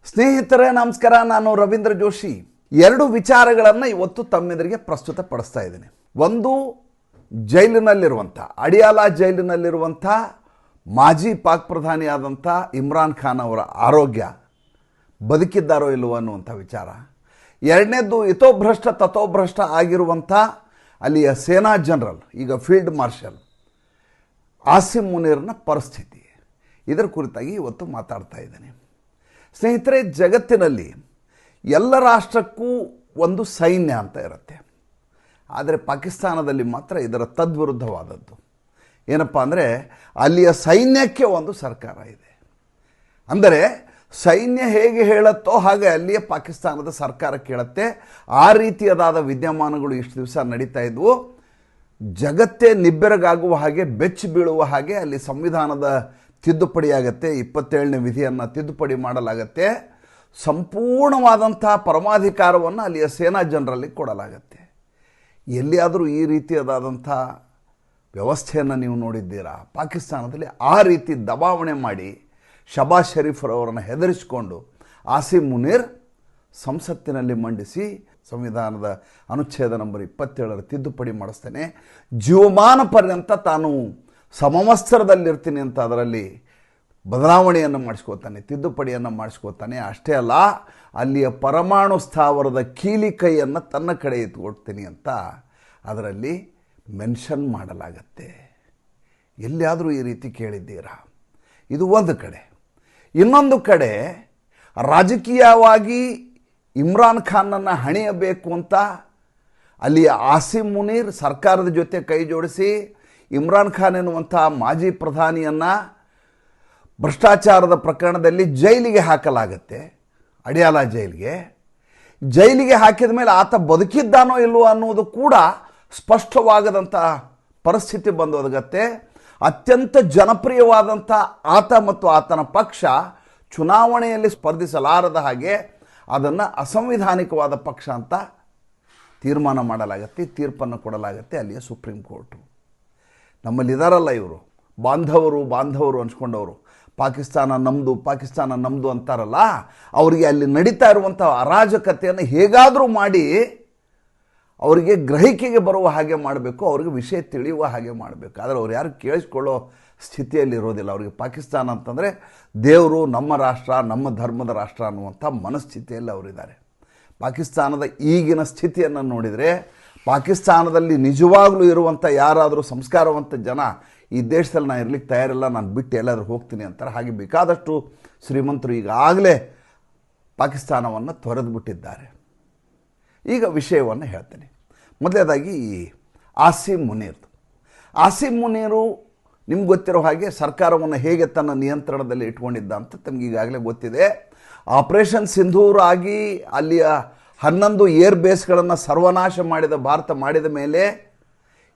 ಸ್ನೇಹಿತರೆ ನಮಸ್ಕಾರ, ನಾನು ರವೀಂದ್ರ ಜೋಶಿ. ಎರಡು ವಿಚಾರಗಳನ್ನು ಇವತ್ತು ತಮ್ಮೆದುರಿಗೆ ಪ್ರಸ್ತುತಪಡಿಸ್ತಾ ಇದ್ದೇನೆ. ಒಂದು, ಜೈಲಿನಲ್ಲಿರುವಂಥ ಅಡಿಯಾಲ ಜೈಲಿನಲ್ಲಿರುವಂಥ ಮಾಜಿ ಪಾಕ್ ಪ್ರಧಾನಿಯಾದಂಥ ಇಮ್ರಾನ್ ಖಾನ್ ಅವರ ಆರೋಗ್ಯ ಬದುಕಿದ್ದಾರೋ ಇಲ್ಲವೋ ಅನ್ನುವಂಥ ವಿಚಾರ. ಎರಡನೇದು, ಹಿತೋಭ್ರಷ್ಟ ತಥೋಭ್ರಷ್ಟ ಆಗಿರುವಂಥ ಅಲ್ಲಿಯ ಸೇನಾ ಜನರಲ್, ಈಗ ಫೀಲ್ಡ್ ಮಾರ್ಷಲ್ ಆಸಿಮ್ ಮುನೀರ್ನ ಪರಿಸ್ಥಿತಿ. ಇದರ ಕುರಿತಾಗಿ ಇವತ್ತು ಮಾತಾಡ್ತಾ ಇದ್ದೇನೆ. ಸ್ನೇಹಿತರೆ, ಜಗತ್ತಿನಲ್ಲಿ ಎಲ್ಲ ರಾಷ್ಟ್ರಕ್ಕೂ ಒಂದು ಸೈನ್ಯ ಅಂತ ಇರುತ್ತೆ. ಆದರೆ ಪಾಕಿಸ್ತಾನದಲ್ಲಿ ಮಾತ್ರ ಇದರ ತದ್ವಿರುದ್ಧವಾದದ್ದು. ಏನಪ್ಪ ಅಂದರೆ, ಅಲ್ಲಿಯ ಸೈನ್ಯಕ್ಕೆ ಒಂದು ಸರ್ಕಾರ ಇದೆ. ಅಂದರೆ ಸೈನ್ಯ ಹೇಗೆ ಹೇಳುತ್ತೋ ಹಾಗೆ ಅಲ್ಲಿಯ ಪಾಕಿಸ್ತಾನದ ಸರ್ಕಾರ ಕೇಳುತ್ತೆ. ಆ ರೀತಿಯಾದ ವಿದ್ಯಮಾನಗಳು ಇಷ್ಟು ದಿವಸ ನಡೀತಾ ಇದ್ವು. ಜಗತ್ತೇ ನಿಬ್ಬೆರಗಾಗುವ ಹಾಗೆ, ಬೆಚ್ಚಿ ಬೀಳುವ ಹಾಗೆ ಅಲ್ಲಿ ಸಂವಿಧಾನದ ತಿದ್ದುಪಡಿಯಾಗತ್ತೆ. 27ನೇ ವಿಧಿಯನ್ನು ತಿದ್ದುಪಡಿ ಮಾಡಲಾಗತ್ತೆ. ಸಂಪೂರ್ಣವಾದಂಥ ಪರಮಾಧಿಕಾರವನ್ನು ಅಲ್ಲಿಯ ಸೇನಾ ಜನರಲ್ಲಿ ಕೊಡಲಾಗತ್ತೆ. ಎಲ್ಲಿಯಾದರೂ ಈ ರೀತಿಯಾದಂಥ ವ್ಯವಸ್ಥೆಯನ್ನು ನೀವು ನೋಡಿದ್ದೀರಾ? ಪಾಕಿಸ್ತಾನದಲ್ಲಿ ಆ ರೀತಿ ದಬಾವಣೆ ಮಾಡಿ ಶಬಾಜ್ ಶರೀಫ್ರವರನ್ನು ಹೆದರಿಸಿಕೊಂಡು ಆಸಿಮ್ ಮುನೀರ್ ಸಂಸತ್ತಿನಲ್ಲಿ ಮಂಡಿಸಿ ಸಂವಿಧಾನದ ಅನುಚ್ಛೇದ ನಂಬರ್ 27 ತಿದ್ದುಪಡಿ ಮಾಡಿಸ್ತೇನೆ, ಜೀವಮಾನ ಪರ್ಯಂತ ತಾನು ಸಮವಸ್ತ್ರದಲ್ಲಿರ್ತೀನಿ ಅಂತ ಅದರಲ್ಲಿ ಬದಲಾವಣೆಯನ್ನು ಮಾಡಿಸ್ಕೋತಾನೆ, ತಿದ್ದುಪಡಿಯನ್ನು ಮಾಡಿಸ್ಕೋತಾನೆ. ಅಷ್ಟೇ ಅಲ್ಲ, ಅಲ್ಲಿಯ ಪರಮಾಣು ಸ್ಥಾವರದ ಕೀಲಿ ಕೈಯನ್ನು ತನ್ನ ಕಡೆ ಎತ್ಕೊಡ್ತೀನಿ ಅಂತ ಅದರಲ್ಲಿ ಮೆನ್ಷನ್ ಮಾಡಲಾಗತ್ತೆ. ಎಲ್ಲಿಯಾದರೂ ಈ ರೀತಿ ಕೇಳಿದ್ದೀರಾ? ಇದು ಒಂದು ಕಡೆ. ಇನ್ನೊಂದು ಕಡೆ, ರಾಜಕೀಯವಾಗಿ ಇಮ್ರಾನ್ ಖಾನ್ನನ್ನು ಹಣಿಯಬೇಕು ಅಂತ ಅಲ್ಲಿಯ ಆಸಿಮ್ ಮುನೀರ್ ಸರ್ಕಾರದ ಜೊತೆ ಕೈ ಜೋಡಿಸಿ ಇಮ್ರಾನ್ ಖಾನ್ ಎನ್ನುವಂಥ ಮಾಜಿ ಪ್ರಧಾನಿಯನ್ನು ಭ್ರಷ್ಟಾಚಾರದ ಪ್ರಕರಣದಲ್ಲಿ ಜೈಲಿಗೆ ಹಾಕಲಾಗತ್ತೆ. ಅಡಿಯಾಲ ಜೈಲಿಗೆ ಹಾಕಿದ ಮೇಲೆ ಆತ ಬದುಕಿದ್ದಾನೋ ಇಲ್ಲವೋ ಅನ್ನೋದು ಕೂಡ ಸ್ಪಷ್ಟವಾಗದಂಥ ಪರಿಸ್ಥಿತಿ ಬಂದೊದಗತ್ತೆ. ಅತ್ಯಂತ ಜನಪ್ರಿಯವಾದಂಥ ಆತ ಮತ್ತು ಆತನ ಪಕ್ಷ ಚುನಾವಣೆಯಲ್ಲಿ ಸ್ಪರ್ಧಿಸಲಾರದ ಹಾಗೆ ಅದನ್ನು ಅಸಂವಿಧಾನಿಕವಾದ ಪಕ್ಷ ಅಂತ ತೀರ್ಮಾನ ಮಾಡಲಾಗತ್ತೆ, ತೀರ್ಪನ್ನು ಕೊಡಲಾಗತ್ತೆ ಅಲ್ಲಿಯ ಸುಪ್ರೀಂ ಕೋರ್ಟು. ನಮ್ಮಲ್ಲಿದ್ದಾರಲ್ಲ ಇವರು ಬಾಂಧವರು ಅನ್ಸ್ಕೊಂಡವರು, ಪಾಕಿಸ್ತಾನ ನಮ್ಮದು ಅಂತಾರಲ್ಲ, ಅವರಿಗೆ ಅಲ್ಲಿ ನಡೀತಾ ಇರುವಂಥ ಅರಾಜಕತೆಯನ್ನು ಹೇಗಾದರೂ ಮಾಡಿ ಅವರಿಗೆ ಗ್ರಹಿಕೆಗೆ ಬರುವ ಹಾಗೆ ಮಾಡಬೇಕು, ಅವರಿಗೆ ವಿಷಯ ತಿಳಿಯುವ ಹಾಗೆ ಮಾಡಬೇಕು. ಆದರೆ ಅವ್ರು ಯಾರು ಕೇಳಿಸ್ಕೊಳ್ಳೋ ಸ್ಥಿತಿಯಲ್ಲಿ ಇರೋದಿಲ್ಲ. ಅವರಿಗೆ ಪಾಕಿಸ್ತಾನ ಅಂತಂದರೆ ದೇವರು, ನಮ್ಮ ರಾಷ್ಟ್ರ, ನಮ್ಮ ಧರ್ಮದ ರಾಷ್ಟ್ರ ಅನ್ನುವಂಥ ಮನಸ್ಥಿತಿಯಲ್ಲಿ ಅವರಿದ್ದಾರೆ. ಪಾಕಿಸ್ತಾನದ ಈಗಿನ ಸ್ಥಿತಿಯನ್ನು ನೋಡಿದರೆ, ಪಾಕಿಸ್ತಾನದಲ್ಲಿ ನಿಜವಾಗ್ಲೂ ಇರುವಂಥ ಯಾರಾದರೂ ಸಂಸ್ಕಾರವಂತ ಜನ ಈ ದೇಶದಲ್ಲಿ ನಾನು ಇರಲಿಕ್ಕೆ ತಯಾರಿಲ್ಲ, ನಾನು ಬಿಟ್ಟು ಎಲ್ಲಾದರೂ ಹೋಗ್ತೀನಿ ಅಂತಾರೆ. ಹಾಗೆ ಬೇಕಾದಷ್ಟು ಶ್ರೀಮಂತರು ಈಗಾಗಲೇ ಪಾಕಿಸ್ತಾನವನ್ನು ತೊರೆದು ಬಿಟ್ಟಿದ್ದಾರೆ. ಈಗ ವಿಷಯವನ್ನು ಹೇಳ್ತೇನೆ. ಮೊದಲನೇದಾಗಿ ಆಸಿಮ್ ಮುನೀರು ನಿಮ್ಗೆ ಗೊತ್ತಿರೋ ಹಾಗೆ ಸರ್ಕಾರವನ್ನು ಹೇಗೆ ತನ್ನ ನಿಯಂತ್ರಣದಲ್ಲಿ ಇಟ್ಕೊಂಡಿದ್ದ ಅಂತ ತಮಗೆ ಈಗಾಗಲೇ ಗೊತ್ತಿದೆ. ಆಪರೇಷನ್ ಸಿಂಧೂರ್ ಆಗಿ ಅಲ್ಲಿಯ 11 ಏರ್ ಬೇಸ್ಗಳನ್ನು ಸರ್ವನಾಶ ಮಾಡಿದ ಭಾರತ ಮಾಡಿದ ಮೇಲೆ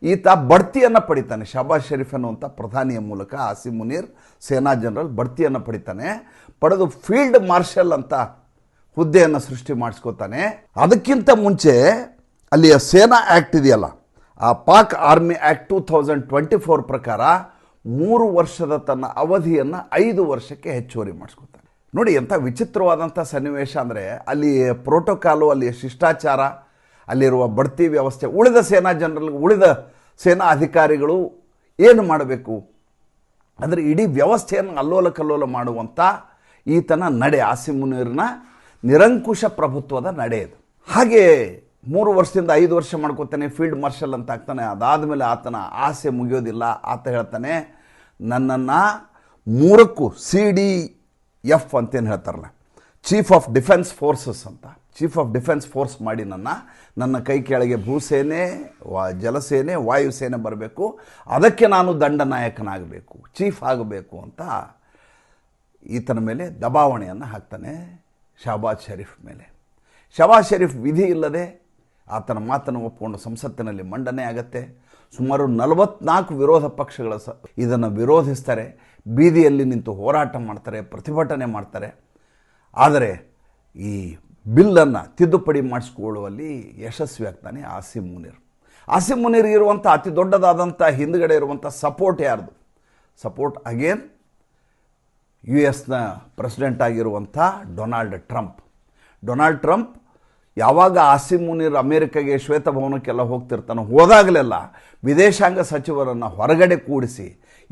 ಈತ ಬಡ್ತಿಯನ್ನು ಪಡಿತಾನೆ. ಶಬಾಜ್ ಶರೀಫ್ ಅನ್ನುವಂಥ ಪ್ರಧಾನಿಯ ಮೂಲಕ ಆಸಿಮ್ ಮುನೀರ್ ಸೇನಾ ಜನರಲ್ ಬಡ್ತಿಯನ್ನು ಪಡೆದು ಫೀಲ್ಡ್ ಮಾರ್ಷಲ್ ಅಂತ ಹುದ್ದೆಯನ್ನು ಸೃಷ್ಟಿ ಮಾಡಿಸ್ಕೋತಾನೆ. ಅದಕ್ಕಿಂತ ಮುಂಚೆ ಅಲ್ಲಿಯ ಸೇನಾ ಆ್ಯಕ್ಟ್ ಇದೆಯಲ್ಲ, ಆ ಪಾಕ್ ಆರ್ಮಿ ಆ್ಯಕ್ಟ್ 2024 ಪ್ರಕಾರ 3 ವರ್ಷದ ತನ್ನ ಅವಧಿಯನ್ನು 5 ವರ್ಷಕ್ಕೆ ಹೆಚ್ಚುವರಿ ಮಾಡಿಸ್ಕೋತಾನೆ. ನೋಡಿ ಎಂಥ ವಿಚಿತ್ರವಾದಂಥ ಸನ್ನಿವೇಶ ಅಂದರೆ, ಅಲ್ಲಿ ಪ್ರೋಟೋಕಾಲು, ಅಲ್ಲಿಯ ಶಿಷ್ಟಾಚಾರ, ಅಲ್ಲಿರುವ ಬಡ್ತಿ ವ್ಯವಸ್ಥೆ, ಉಳಿದ ಸೇನಾ ಅಧಿಕಾರಿಗಳು ಏನು ಮಾಡಬೇಕು ಅಂದರೆ ಇಡೀ ವ್ಯವಸ್ಥೆಯನ್ನು ಅಲ್ಲೋಲ ಕಲ್ಲೋಲ ಮಾಡುವಂಥ ಈತನ ನಡೆ, ಆಸಿಮ್ ಮುನೀರ್ನ ನಿರಂಕುಶ ಪ್ರಭುತ್ವದ ನಡೆ ಇದು. ಹಾಗೆ 3 ವರ್ಷದಿಂದ 5 ವರ್ಷ ಮಾಡ್ಕೋತಾನೆ, ಫೀಲ್ಡ್ ಮಾರ್ಷಲ್ ಅಂತ ಆಗ್ತಾನೆ. ಅದಾದಮೇಲೆ ಆತನ ಆಸೆ ಮುಗಿಯೋದಿಲ್ಲ. ಆತ ಹೇಳ್ತಾನೆ, ನನ್ನನ್ನು 3ಕ್ಕೂ CDF ಅಂತೇನು ಹೇಳ್ತಾರಲ್ಲ, ಚೀಫ್ ಆಫ್ ಡಿಫೆನ್ಸ್ ಫೋರ್ಸಸ್ ಅಂತ, ಚೀಫ್ ಆಫ್ ಡಿಫೆನ್ಸ್ ಫೋರ್ಸ್ ಮಾಡಿ ನನ್ನ ಕೈ ಕೆಳಗೆ ಭೂಸೇನೆ, ಜಲಸೇನೆ, ವಾಯುಸೇನೆ ಬರಬೇಕು, ಅದಕ್ಕೆ ನಾನು ದಂಡನಾಯಕನಾಗಬೇಕು, ಚೀಫ್ ಆಗಬೇಕು ಅಂತ ಈತನ ಮೇಲೆ ದಬಾವಣೆಯನ್ನು ಹಾಕ್ತಾನೆ ಶಹಬಾಜ್ ಶರೀಫ್ ಮೇಲೆ. ಶಹಬಾಜ್ ಶರೀಫ್ ವಿಧಿ ಇಲ್ಲದೆ ಆತನ ಮಾತನ್ನು ಒಪ್ಪಿಕೊಂಡು ಸಂಸತ್ತಿನಲ್ಲಿ ಮಂಡನೆ ಆಗತ್ತೆ. ಸುಮಾರು 44 ವಿರೋಧ ಪಕ್ಷಗಳ ಇದನ್ನು ವಿರೋಧಿಸ್ತಾರೆ, ಬೀದಿಯಲ್ಲಿ ನಿಂತು ಹೋರಾಟ ಮಾಡ್ತಾರೆ, ಪ್ರತಿಭಟನೆ ಮಾಡ್ತಾರೆ. ಆದರೆ ಈ ಬಿಲ್ಲನ್ನು ತಿದ್ದುಪಡಿ ಮಾಡಿಸ್ಕೊಳ್ಳುವಲ್ಲಿ ಯಶಸ್ವಿ ಆಗ್ತಾನೆ ಆಸಿಮ್ ಮುನೀರ್ ಇರುವಂಥ ಅತಿ ದೊಡ್ಡದಾದಂಥ ಹಿಂದುಗಡೆ ಇರುವಂಥ ಸಪೋರ್ಟ್ ಯಾರ್ದು? ಸಪೋರ್ಟ್ ಅಗೇನ್ ಯು ಎಸ್ನ ಪ್ರೆಸಿಡೆಂಟ್ ಆಗಿರುವಂಥ ಡೊನಾಲ್ಡ್ ಟ್ರಂಪ್ ಯಾವಾಗ ಆಸಿಮ್ ಮುನೀರ್ ಅಮೇರಿಕಾಗೆ ಶ್ವೇತಭವನಕ್ಕೆಲ್ಲ ಹೋಗ್ತಿರ್ತಾನೋ ಹೋದಾಗಲೆಲ್ಲ ವಿದೇಶಾಂಗ ಸಚಿವರನ್ನು ಹೊರಗಡೆ ಕೂಡಿಸಿ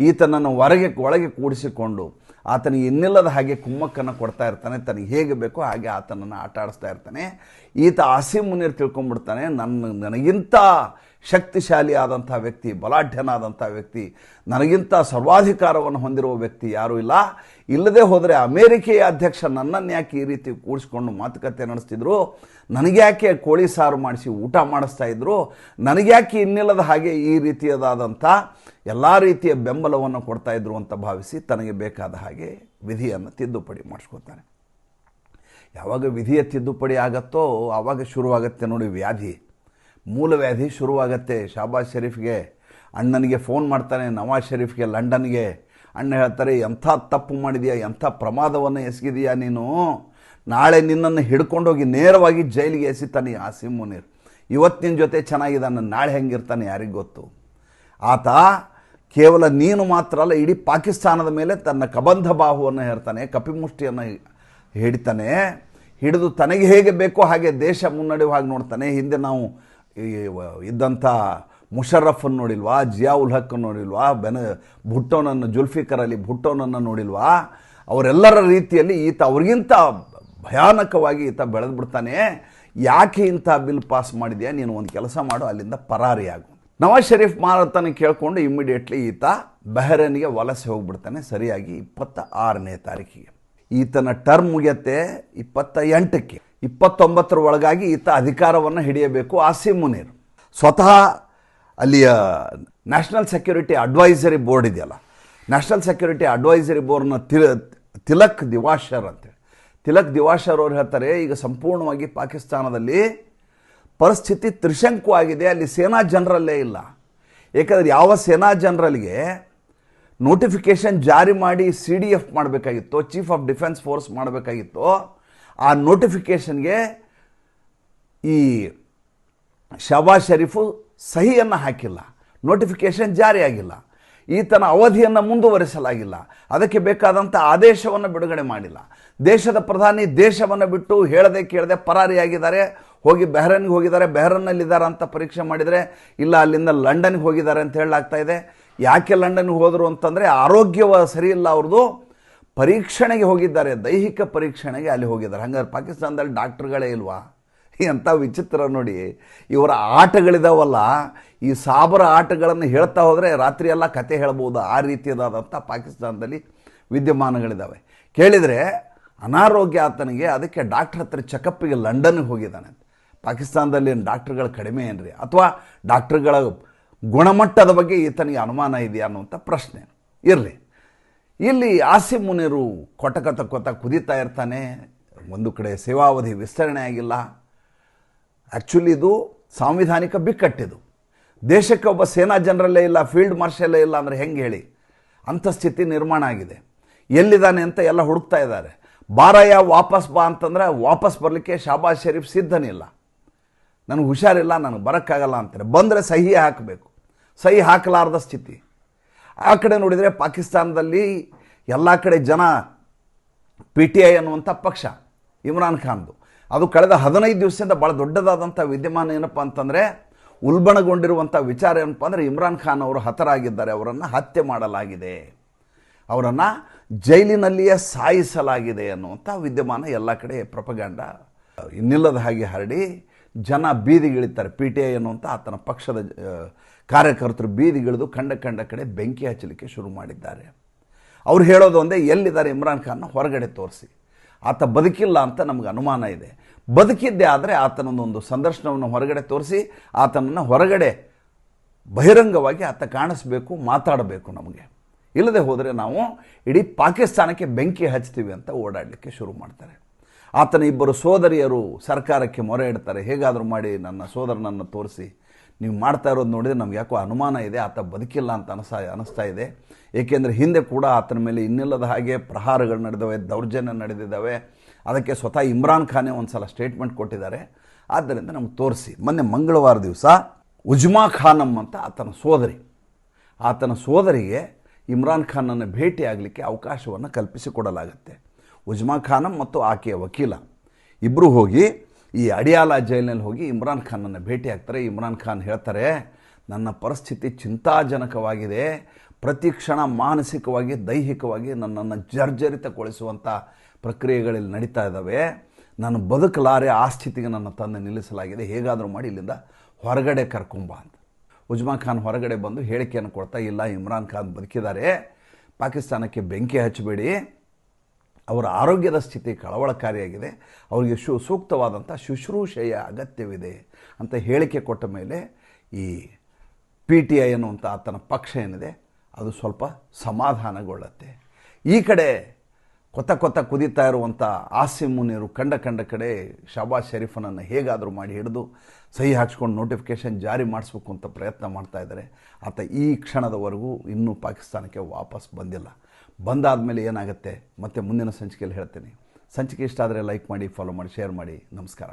ಈತನನ್ನು ಒಳಗೆ ಕೂಡಿಸಿಕೊಂಡು ಆತನಿಗೆ ಇನ್ನಿಲ್ಲದ ಹಾಗೆ ಕುಮ್ಮಕ್ಕನ್ನು ಕೊಡ್ತಾ ಇರ್ತಾನೆ. ತನಗೆ ಹೇಗೆ ಬೇಕೋ ಹಾಗೆ ಆತನನ್ನು ಆಟ ಆಡಿಸ್ತಾ ಇರ್ತಾನೆ. ಈತ ಆಸಿಮ್ ಮುನೀರ್ ತಿಳ್ಕೊಂಡ್ಬಿಡ್ತಾನೆ, ನನಗಿಂತ ಶಕ್ತಿಶಾಲಿ ಆದಂಥ ವ್ಯಕ್ತಿ, ಬಲಾಢ್ಯನಾದಂಥ ವ್ಯಕ್ತಿ, ನನಗಿಂತ ಸರ್ವಾಧಿಕಾರವನ್ನು ಹೊಂದಿರುವ ವ್ಯಕ್ತಿ ಯಾರೂ ಇಲ್ಲ. ಇಲ್ಲದೆ ಹೋದರೆ ಅಮೇರಿಕೆಯ ಅಧ್ಯಕ್ಷ ನನ್ನನ್ನು ಯಾಕೆ ಈ ರೀತಿ ಕೂಡಿಸ್ಕೊಂಡು ಮಾತುಕತೆ ನಡೆಸ್ತಿದ್ರು, ನನಗ್ಯಾಕೆ ಕೋಳಿ ಸಾರು ಮಾಡಿಸಿ ಊಟ ಮಾಡಿಸ್ತಾ ಇದ್ರು, ನನಗ್ಯಾಕೆ ಇನ್ನಿಲ್ಲದ ಹಾಗೆ ಈ ರೀತಿಯದಾದಂಥ ಎಲ್ಲ ರೀತಿಯ ಬೆಂಬಲವನ್ನು ಕೊಡ್ತಾ ಇದ್ರು ಅಂತ ಭಾವಿಸಿ ತನಗೆ ಬೇಕಾದ ಹಾಗೆ ವಿಧಿಯನ್ನು ತಿದ್ದುಪಡಿ ಮಾಡಿಸ್ಕೊತಾನೆ. ಯಾವಾಗ ವಿಧಿಯ ತಿದ್ದುಪಡಿ ಆಗತ್ತೋ ಆವಾಗ ಶುರುವಾಗತ್ತೆ ನೋಡಿ ವ್ಯಾಧಿ, ಮೂಲ ವ್ಯಾಧಿ ಶುರುವಾಗತ್ತೆ. ಶಹಬಾಜ್ ಶರೀಫ್ಗೆ ಅಣ್ಣನಿಗೆ ಫೋನ್ ಮಾಡ್ತಾನೆ, ನವಾಜ್ ಶರೀಫ್ಗೆ ಲಂಡನ್ಗೆ. ಅಣ್ಣ ಹೇಳ್ತಾರೆ, ಎಂಥ ತಪ್ಪು ಮಾಡಿದೆಯಾ, ಎಂಥ ಪ್ರಮಾದವನ್ನು ಎಸಗಿದೆಯಾ ನೀನು, ನಾಳೆ ನಿನ್ನನ್ನು ಹಿಡ್ಕೊಂಡೋಗಿ ನೇರವಾಗಿ ಜೈಲಿಗೆ ಎಸಿತಾನೆ ಆಸಿಮ್ ಮುನೀರ್. ಇವತ್ತು ನಿನ್ನ ಜೊತೆ ಚೆನ್ನಾಗಿದ್ದಾನೆ, ನಾಳೆ ಹೆಂಗಿರ್ತಾನೆ ಯಾರಿಗೆ ಗೊತ್ತು. ಆತ ಕೇವಲ ನೀನು ಮಾತ್ರ ಅಲ್ಲ, ಇಡೀ ಪಾಕಿಸ್ತಾನದ ಮೇಲೆ ತನ್ನ ಕಬಂಧ ಬಾಹುವನ್ನು ಹೇರ್ತಾನೆ, ಕಪಿಮುಷ್ಟಿಯನ್ನು ಹಿಡಿತಾನೆ. ಹಿಡಿದು ತನಗೆ ಹೇಗೆ ಬೇಕೋ ಹಾಗೆ ದೇಶ ಮುನ್ನಡೆಯುವ ಹಾಗೆ ನೋಡ್ತಾನೆ. ಹಿಂದೆ ನಾವು ಇದ್ದಂಥ ಮುಷರ್ರಫನ್ನು ನೋಡಿಲ್ವಾ, ಜಿಯಾ ಉಲ್ ಹಕ್ ನೋಡಿಲ್ವಾ, ಭುಟ್ಟೋನನ್ನು, ಜುಲ್ಫಿಕರ್ ಅಲಿ ಭುಟ್ಟೋನನ್ನು ನೋಡಿಲ್ವಾ, ಅವರೆಲ್ಲರ ರೀತಿಯಲ್ಲಿ ಈತ ಅವ್ರಿಗಿಂತ ಭಯಾನಕವಾಗಿ ಈತ ಬೆಳೆದು ಬಿಡ್ತಾನೆ. ಯಾಕೆ ಇಂಥ ಬಿಲ್ ಪಾಸ್ ಮಾಡಿದೆಯಾ, ನೀನು ಒಂದು ಕೆಲಸ ಮಾಡು, ಅಲ್ಲಿಂದ ಪರಾರಿಯಾಗು. ನವಾಜ್ ಶರೀಫ್ ಮಾತನ್ನು ಕೇಳಿಕೊಂಡು ಇಮ್ಮಿಡಿಯೇಟ್ಲಿ ಈತ ಬಹರೇನ್ಗೆ ವಲಸೆ ಹೋಗ್ಬಿಡ್ತಾನೆ. ಸರಿಯಾಗಿ 26ನೇ ತಾರೀಕಿಗೆ ಈತನ ಟರ್ಮ್ ಮುಗಿಯತ್ತೆ. 28ಕ್ಕೆ 29ರ ಒಳಗಾಗಿ ಈತ ಅಧಿಕಾರವನ್ನು ಹಿಡಿಯಬೇಕು. ಆಸಿಮ್ ಮುನೀರ್ ಸ್ವತಃ ಅಲ್ಲಿಯ ನ್ಯಾಷನಲ್ ಸೆಕ್ಯೂರಿಟಿ ಅಡ್ವೈಸರಿ ಬೋರ್ಡ್ ಇದೆಯಲ್ಲ, ನ್ಯಾಷನಲ್ ಸೆಕ್ಯೂರಿಟಿ ಅಡ್ವೈಸರಿ ಬೋರ್ಡ್ನ ತಿಲಕ್ ದಿವಾಶರ್ ಅಂತೇಳಿ, ತಿಲಕ್ ದಿವಾಶರ್ ಅವ್ರು ಹೇಳ್ತಾರೆ, ಈಗ ಸಂಪೂರ್ಣವಾಗಿ ಪಾಕಿಸ್ತಾನದಲ್ಲಿ ಪರಿಸ್ಥಿತಿ ತ್ರಿಶಂಕು ಆಗಿದೆ. ಅಲ್ಲಿ ಸೇನಾ ಜನರಲ್ಲೇ ಇಲ್ಲ. ಏಕೆಂದರೆ ಯಾವ ಸೇನಾ ಜನರಲ್ಗೆ ನೋಟಿಫಿಕೇಷನ್ ಜಾರಿ ಮಾಡಿ CDF ಮಾಡಬೇಕಾಗಿತ್ತು, ಚೀಫ್ ಆಫ್ ಡಿಫೆನ್ಸ್ ಫೋರ್ಸ್ ಮಾಡಬೇಕಾಗಿತ್ತು, ಆ ನೋಟಿಫಿಕೇಷನ್ಗೆ ಈ ಶಹಬಾಜ್ ಶರೀಫು ಸಹಿಯನ್ನು ಹಾಕಿಲ್ಲ, ನೋಟಿಫಿಕೇಷನ್ ಜಾರಿಯಾಗಿಲ್ಲ, ಈತನ ಅವಧಿಯನ್ನು ಮುಂದುವರಿಸಲಾಗಿಲ್ಲ, ಅದಕ್ಕೆ ಬೇಕಾದಂಥ ಆದೇಶವನ್ನು ಬಿಡುಗಡೆ ಮಾಡಿಲ್ಲ. ದೇಶದ ಪ್ರಧಾನಿ ದೇಶವನ್ನು ಬಿಟ್ಟು ಹೇಳದೆ ಕೇಳದೆ ಪರಾರಿಯಾಗಿದ್ದಾರೆ. ಹೋಗಿ ಬಹ್ರೈನ್ಗೆ ಹೋಗಿದ್ದಾರೆ, ಬಹ್ರೈನ್ನಲ್ಲಿದ್ದಾರೆ ಅಂತ ಪರೀಕ್ಷೆ ಮಾಡಿದರೆ ಇಲ್ಲ, ಅಲ್ಲಿಂದ ಲಂಡನ್ಗೆ ಹೋಗಿದ್ದಾರೆ ಅಂತ ಹೇಳಲಾಗ್ತಾ ಇದೆ. ಯಾಕೆ ಲಂಡನ್ಗೆ ಹೋದರು ಅಂತಂದರೆ ಆರೋಗ್ಯವ ಸರಿ ಇಲ್ಲ ಅವ್ರದ್ದು, ಪರೀಕ್ಷಣೆಗೆ ಹೋಗಿದ್ದಾರೆ, ದೈಹಿಕ ಪರೀಕ್ಷಣೆಗೆ ಅಲ್ಲಿ ಹೋಗಿದ್ದಾರೆ. ಹಾಗಾದ್ರೆ ಪಾಕಿಸ್ತಾನದಲ್ಲಿ ಡಾಕ್ಟ್ರುಗಳೇ ಇಲ್ವಾ? ಎಂಥ ವಿಚಿತ್ರ ನೋಡಿ. ಇವರ ಆಟಗಳಿದಾವಲ್ಲ, ಈ ಸಾಬರ ಆಟಗಳನ್ನು ಹೇಳ್ತಾ ಹೋದರೆ ರಾತ್ರಿ ಎಲ್ಲ ಕತೆ ಹೇಳ್ಬೋದು. ಆ ರೀತಿಯಾದಂಥ ಪಾಕಿಸ್ತಾನದಲ್ಲಿ ವಿದ್ಯಮಾನಗಳಿದ್ದಾವೆ. ಕೇಳಿದರೆ ಅನಾರೋಗ್ಯ ಆತನಿಗೆ, ಅದಕ್ಕೆ ಡಾಕ್ಟ್ರ್ ಹತ್ರ ಚೆಕಪ್ಪಿಗೆ ಲಂಡನ್ಗೆ ಹೋಗಿದ್ದಾನೆ. ಪಾಕಿಸ್ತಾನದಲ್ಲಿ ಡಾಕ್ಟ್ರುಗಳು ಕಡಿಮೆ ಏನ್ರಿ, ಅಥವಾ ಡಾಕ್ಟ್ರುಗಳ ಗುಣಮಟ್ಟದ ಬಗ್ಗೆ ಈತನಿಗೆ ಅನುಮಾನ ಇದೆಯಾ ಅನ್ನುವಂಥ ಪ್ರಶ್ನೆ ಇರಲಿ. ಇಲ್ಲಿ ಆಸಿಮ್ ಮುನೀರು ಕೊತ ಕುದೀತಾ ಇರ್ತಾನೆ. ಒಂದು ಕಡೆ ಸೇವಾವಧಿ ವಿಸ್ತರಣೆ ಆಗಿಲ್ಲ. ಆ್ಯಕ್ಚುಲಿ ಇದು ಸಾಂವಿಧಾನಿಕ ಬಿಕ್ಕಟ್ಟಿದು. ದೇಶಕ್ಕೆ ಒಬ್ಬ ಸೇನಾ ಜನರಲ್ಲೇ ಇಲ್ಲ, ಫೀಲ್ಡ್ ಮಾರ್ಷಲ್ಲೇ ಇಲ್ಲ ಅಂದರೆ ಹೆಂಗೆ ಹೇಳಿ? ಅಂಥ ಸ್ಥಿತಿ ನಿರ್ಮಾಣ ಆಗಿದೆ. ಎಲ್ಲಿದ್ದಾನೆ ಅಂತ ಎಲ್ಲ ಹುಡುಕ್ತಾ ಇದ್ದಾರೆ. ಬಾರಯ್ಯ ವಾಪಸ್ ಬಾ ಅಂತಂದರೆ ವಾಪಸ್ ಬರಲಿಕ್ಕೆ ಶಹಬಾಜ್ ಶರೀಫ್ ಸಿದ್ಧನಿಲ್ಲ. ನನಗೆ ಹುಷಾರಿಲ್ಲ, ನನಗೆ ಬರೋಕ್ಕಾಗಲ್ಲ ಅಂತಾರೆ. ಬಂದರೆ ಸಹಿ ಹಾಕಬೇಕು, ಸಹಿ ಹಾಕಲಾರ್ದ ಸ್ಥಿತಿ. ಆ ಕಡೆ ನೋಡಿದರೆ ಪಾಕಿಸ್ತಾನದಲ್ಲಿ ಎಲ್ಲ ಕಡೆ ಜನ PTI ಅನ್ನುವಂಥ ಪಕ್ಷ ಇಮ್ರಾನ್ ಖಾನ್ದು, ಅದು ಕಳೆದ 15 ದಿವಸದಿಂದ ಭಾಳ ದೊಡ್ಡದಾದಂಥ ವಿದ್ಯಮಾನ ಏನಪ್ಪ ಅಂತಂದರೆ, ಉಲ್ಬಣಗೊಂಡಿರುವಂಥ ವಿಚಾರ ಏನಪ್ಪ ಅಂದರೆ, ಇಮ್ರಾನ್ ಖಾನ್ ಅವರು ಹತರಾಗಿದ್ದಾರೆ, ಅವರನ್ನು ಹತ್ಯೆ ಮಾಡಲಾಗಿದೆ, ಅವರನ್ನು ಜೈಲಿನಲ್ಲಿಯೇ ಸಾಯಿಸಲಾಗಿದೆ ಅನ್ನುವಂಥ ವಿದ್ಯಮಾನ ಎಲ್ಲ ಕಡೆ ಪ್ರಪಗಾಂಡ ಇನ್ನಿಲ್ಲದ ಹಾಗೆ ಹರಡಿ ಜನ ಬೀದಿಗಿಳಿತಾರೆ. PTI ಅನ್ನುವಂಥ ಆತನ ಪಕ್ಷದ ಕಾರ್ಯಕರ್ತರು ಬೀದಿಗಿಳಿದು ಕಂಡ ಕಡೆ ಬೆಂಕಿ ಹಚ್ಚಲಿಕ್ಕೆ ಶುರು ಮಾಡಿದ್ದಾರೆ. ಅವ್ರು ಹೇಳೋದು ಒಂದೇ, ಎಲ್ಲಿದ್ದಾರೆ ಇಮ್ರಾನ್ ಖಾನ್ನ ಹೊರಗಡೆ ತೋರಿಸಿ, ಆತ ಬದುಕಿಲ್ಲ ಅಂತ ನಮಗೆ ಅನುಮಾನ ಇದೆ. ಬದುಕಿದ್ದೇ ಆದರೆ ಆತನೊಂದೊಂದು ಸಂದರ್ಶನವನ್ನು ಹೊರಗಡೆ ತೋರಿಸಿ ಆತನನ್ನು ಹೊರಗಡೆ ಬಹಿರಂಗವಾಗಿ ಆತ ಕಾಣಿಸ್ಬೇಕು, ಮಾತಾಡಬೇಕು ನಮಗೆ. ಇಲ್ಲದೆ ಹೋದರೆ ನಾವು ಇಡೀ ಪಾಕಿಸ್ತಾನಕ್ಕೆ ಬೆಂಕಿ ಹಚ್ತೀವಿ ಅಂತ ಓಡಾಡಲಿಕ್ಕೆ ಶುರು ಮಾಡ್ತಾರೆ. ಆತನ ಇಬ್ಬರು ಸೋದರಿಯರು ಸರ್ಕಾರಕ್ಕೆ ಮೊರೆ ಇಡ್ತಾರೆ, ಹೇಗಾದರೂ ಮಾಡಿ ನನ್ನ ಸೋದರನನ್ನು ತೋರಿಸಿ, ನೀವು ಮಾಡ್ತಾ ಇರೋದು ನೋಡಿದರೆ ನಮ್ಗೆ ಯಾಕೋ ಅನುಮಾನ ಇದೆ, ಆತ ಬದುಕಿಲ್ಲ ಅಂತ ಅನಿಸ್ತಾ ಇದೆ. ಏಕೆಂದರೆ ಹಿಂದೆ ಕೂಡ ಆತನ ಮೇಲೆ ಇನ್ನಿಲ್ಲದ ಹಾಗೆ ಪ್ರಹಾರಗಳು ನಡೆದವೆ, ದೌರ್ಜನ್ಯ ನಡೆದಿದ್ದಾವೆ. ಅದಕ್ಕೆ ಸ್ವತಃ ಇಮ್ರಾನ್ ಖಾನೇ ಒಂದು ಸಲ ಸ್ಟೇಟ್ಮೆಂಟ್ ಕೊಟ್ಟಿದ್ದಾರೆ. ಆದ್ದರಿಂದ ನಮ್ಗೆ ತೋರಿಸಿ. ಮೊನ್ನೆ ಮಂಗಳವಾರ ದಿವಸ ಉಜ್ಮಾ ಖಾನಮ್ ಅಂತ ಆತನ ಸೋದರಿಗೆ ಇಮ್ರಾನ್ ಖಾನನ್ನು ಭೇಟಿಯಾಗಲಿಕ್ಕೆ ಅವಕಾಶವನ್ನು ಕಲ್ಪಿಸಿಕೊಡಲಾಗುತ್ತೆ. ಉಜ್ಮಾ ಖಾನಂ ಮತ್ತು ಆಕೆಯ ವಕೀಲ ಇಬ್ಬರು ಹೋಗಿ ಈ ಅಡಿಯಾಲ ಜೈಲಿನಲ್ಲಿ ಹೋಗಿ ಇಮ್ರಾನ್ ಖಾನನ್ನು ಭೇಟಿ ಆಗ್ತಾರೆ. ಇಮ್ರಾನ್ ಖಾನ್ ಹೇಳ್ತಾರೆ, ನನ್ನ ಪರಿಸ್ಥಿತಿ ಚಿಂತಾಜನಕವಾಗಿದೆ, ಪ್ರತಿ ಕ್ಷಣ ಮಾನಸಿಕವಾಗಿ ದೈಹಿಕವಾಗಿ ನನ್ನನ್ನು ಜರ್ಜರಿತಗೊಳಿಸುವಂಥ ಪ್ರಕ್ರಿಯೆಗಳಲ್ಲಿ ನಡೀತಾ ಇದ್ದಾವೆ, ನಾನು ಬದುಕಲಾರೆ, ಆ ಸ್ಥಿತಿಗೆ ನನ್ನ ತಂದೆ ನಿಲ್ಲಿಸಲಾಗಿದೆ, ಹೇಗಾದರೂ ಮಾಡಿ ಇಲ್ಲಿಂದ ಹೊರಗಡೆ ಕರ್ಕೊಂಬ ಅಂತ. ಉಜ್ಮಾ ಖಾನ್ ಹೊರಗಡೆ ಬಂದು ಹೇಳಿಕೆಯನ್ನು ಕೊಡ್ತಾ, ಇಲ್ಲ ಇಮ್ರಾನ್ ಖಾನ್ ಬದುಕಿದ್ದಾರೆ, ಪಾಕಿಸ್ತಾನಕ್ಕೆ ಬೆಂಕಿ ಹಚ್ಚಬೇಡಿ, ಅವರ ಆರೋಗ್ಯದ ಸ್ಥಿತಿ ಕಳವಳಕಾರಿಯಾಗಿದೆ, ಅವರಿಗೆ ಸೂಕ್ತವಾದಂಥ ಶುಶ್ರೂಷೆಯ ಅಗತ್ಯವಿದೆ ಅಂತ ಹೇಳಿಕೆ ಕೊಟ್ಟ ಮೇಲೆ ಈ PTI ಅನ್ನುವಂಥ ಆತನ ಪಕ್ಷ ಏನಿದೆ ಅದು ಸ್ವಲ್ಪ ಸಮಾಧಾನಗೊಳ್ಳುತ್ತೆ. ಈ ಕಡೆ ಕೊತ್ತ ಕುದೀತಾ ಇರುವಂಥ ಆಸಿಮ್ ಮುನೀರು ಕಂಡ ಕಡೆ ಶಹಬಾಜ್ ಶರೀಫನನ್ನು ಹೇಗಾದರೂ ಮಾಡಿ ಹಿಡಿದು ಸಹಿ ಹಾಕ್ಸ್ಕೊಂಡು ನೋಟಿಫಿಕೇಷನ್ ಜಾರಿ ಮಾಡಿಸ್ಬೇಕು ಅಂತ ಪ್ರಯತ್ನ ಮಾಡ್ತಾ ಇದ್ದಾರೆ. ಆತ ಈ ಕ್ಷಣದವರೆಗೂ ಇನ್ನೂ ಪಾಕಿಸ್ತಾನಕ್ಕೆ ವಾಪಸ್ ಬಂದಿಲ್ಲ. ಬಂದಾದ ಮೇಲೆ ಏನಾಗುತ್ತೆ ಮತ್ತೆ ಮುಂದಿನ ಸಂಚಿಕೆಯಲ್ಲಿ ಹೇಳ್ತೀನಿ. ಸಂಚಿಕೆ ಇಷ್ಟ ಆದರೆ ಲೈಕ್ ಮಾಡಿ, ಫಾಲೋ ಮಾಡಿ, ಶೇರ್ ಮಾಡಿ. ನಮಸ್ಕಾರ.